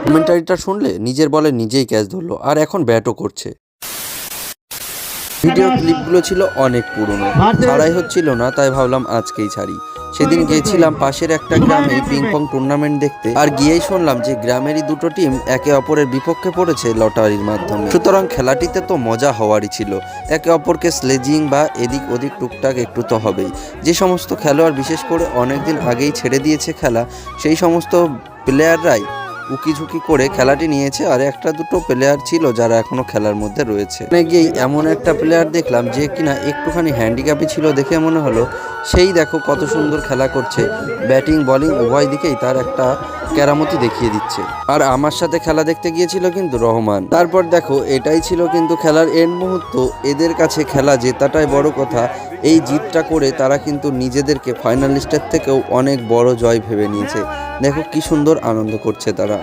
কমেন্টারিটা শুনলে নিজের বলে নিজেই ক্যাচ ধরলো আর এখন ব্যাটও করছে। ভিডিও ক্লিপগুলো ছিল অনেক পুরনো, ছাড়াই হচ্ছিল না, তাই ভাবলাম আজকেই ছাড়ি। সেদিন গিয়েছিলাম পাশের একটা গ্রামে পিং পং টুর্নামেন্ট দেখতে, আর গিয়েই শুনলাম যে গ্রামেরই দুটো টিম একে অপরের বিপক্ষে পড়েছে লটারির মাধ্যমে। সুতরাং খেলাটিতে তো মজা হওয়ারই ছিল, একে অপরকে স্লেজিং বা এদিক ওদিক টুকটাক একটু তো হবেই। যে সমস্ত খেলোয়াড় বিশেষ করে অনেকদিন আগেই ছেড়ে দিয়েছে খেলা, সেই সমস্ত প্লেয়াররাই উকিঝুঁকি করে খেলাটি নিয়েছে, আর একটা দুটো প্লেয়ার ছিল যারা এখনো খেলার মধ্যে রয়েছে। গিয়েই এমন একটা প্লেয়ার দেখলাম যে কিনা একটুখানি হ্যান্ডিক্যাপই ছিল, দেখে মনে হলো সেই দেখো কত সুন্দর খেলা করছে, ব্যাটিং বলিং উভয় দিকেই তার একটা কেরামতি দেখিয়ে দিচ্ছে। আর আমার সাথে খেলা দেখতে গিয়েছিল কিন্তু রহমান। তারপর দেখো এটাই ছিল কিন্তু খেলার এন্ড মুহূর্ত, এদের কাছে খেলা জেতাটাই বড় কথা। এই জিতটা করে তারা কিন্তু নিজেদেরকে ফাইনালিস্টের থেকেও অনেক বড় জয় ভেবে নিয়েছে। দেখো কি সুন্দর আনন্দ করছে তারা।